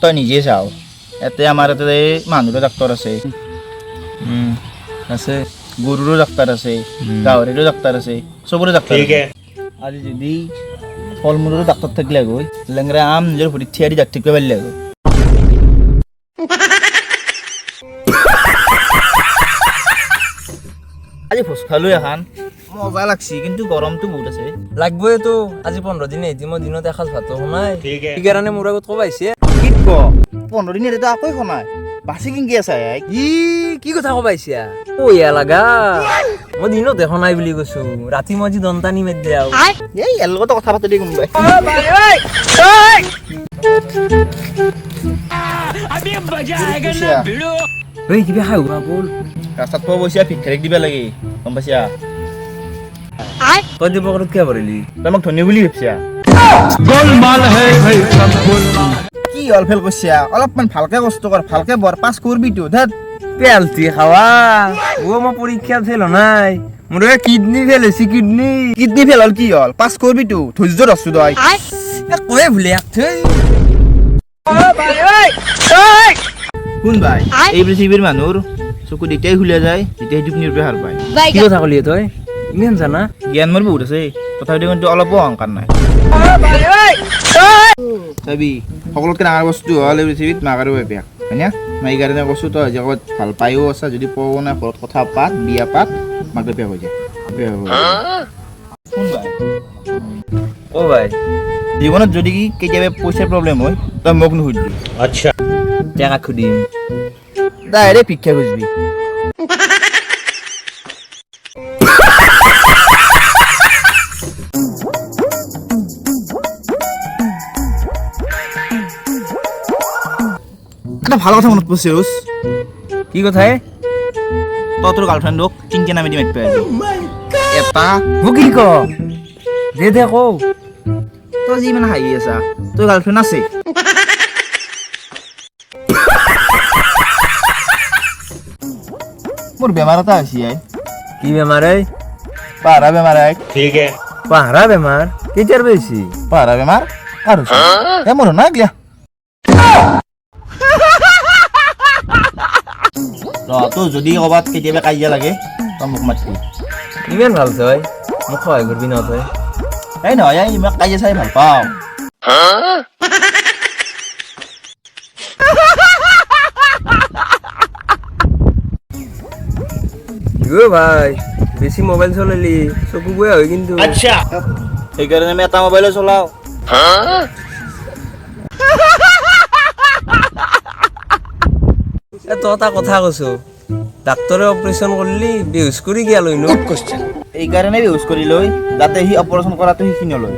তই নিজে চাও ইয়াতে আমাৰ ইয়াতে মানুহৰো ডাক্তৰ আছে আছে গৰুৰো ডাক্তৰ আছে গাহৰিৰো ডাক্তৰ আছে চবৰে ডাক্তৰ আছে আৰু যদি ফল মূলৰো ডাক্তৰ থাকিলে গৈ লেংৰা আম নিজৰ ভৰিত থিয়া দি ডাক্তৰ থাকিব পাৰিলে গৈ আজি ভোজ খালো এখন মজা লাগছি কিন্তু গৰমটো বহুত আছে লাগবই তো আজি 15 দিন এদিন মই দিনত এসাঁজ ভাতো শুনাই সেইকাৰণে মোৰ আগত ক'ব আহিছে কি ক 15 দিন এটা আকৌ খনাই বাছি কিনকি আছে কি কথা ক'ব আহিছা ঐ লাগা মই দিনত দেখা নাই বুলি কৈছো ৰাতি মই আজি দন্তানি মাৰি দিয়া এই ইয়াৰ লগত কথা পাতি দি কোনোবাই ঐ কিবা খাই হোৱা বল ৰাস্তাত পোৱা পইচা ভিক্ষাৰীক দিবা লাগে গম পাইছা তই দিব ঘৰত কিয় ভৰিলি তই মোক ধনী বুলি ভাবছা কি হল ফেল কৈছা অলপমান ভালকে কষ্ট কৰ ভালকে বৰপাছ কৰবি তো ধেত পেলটি খাৱা মই পৰীক্ষা ফেল নাই মোৰ কিডনী ফেল হৈছে কিডনী ফেল হল কি হল পাছ কৰবি তো ধৈৰ্য ৰছু তই কয়ে ভুলে শুন ভাই এই পৃথিৱীৰ মানুহৰ চকু যেতিয়াই খুলিয়া যায় তেতিয়াই টোপনিৰ পৰা সাৰ পায় কি কথা কলি তই ইমান জানা জ্ঞান মোৰ বহুত আছে তথাপিতো কিন্তু অলপো অহংকাৰ নাই চাবি সকলোতকৈ ডাঙৰ বস্তু হ'ল এই পৃথিৱীত মাক আৰু বাপেক হয়নে মই এইকাৰণে কৈছোঁ তই আজি ক'ৰবাত ভাল পায়ো আছা যদি পোৱা নাই ঘৰত কথা পাত বিয়া পাত মাক বাপেক হৈ যায় শুন ভাই অ ভাই জীৱনত যদি কেতিয়াবা পইচাৰ প্ৰব্লেম হয় তই মোক নুসুধিবি আচ্ছা টেকা খুদিম ডাইৰেক্ট ভিক্ষা খুজিবি এটা ভাল কথা মনত পৰিছে ৰোজ কি কথাই তই তোৰ গাৰ্লফ্ৰেণ্ডক কিনকে নামি দি মাতি পাই এটা মোক কি ক দে কওঁ তই যি মানে হাঁহি আছা তোৰ গাৰ্লফ্ৰেণ্ড আছে মোৰ বেমাৰ এটা হৈছে কি বেমাৰ পাহৰা বেমাৰ পাহৰা বেমাৰ কেতিয়াৰ বেছি পাহৰা বেমাৰ কাৰ হৈছে মোৰ নাই গিয়া তোৰ যদি ক'ৰবাত কেতিয়াবা কাজিয়া লাগে তই মোক মাতি ইমান ভাল তই মোক সহায় কৰিবি ন তই এই নহয় ইমান কাজিয়া চাই ভাল পাওঁ ভাই বেছি মোবাইল চলালি চকু বেয়া হয় কিন্তু সেইকাৰণে আমি এটা মোবাইলে চলাও তই এটা কথা কৈছো ডাক্তৰে অপাৰেশ্যন কৰিলি বেহুচ কৰি গিয়া লৈ নো কোৱেশ্চন এইকাৰণে বেহুচ কৰি লৈ যাতে সি অপাৰেশ্যন কৰাটো শিকি নলয়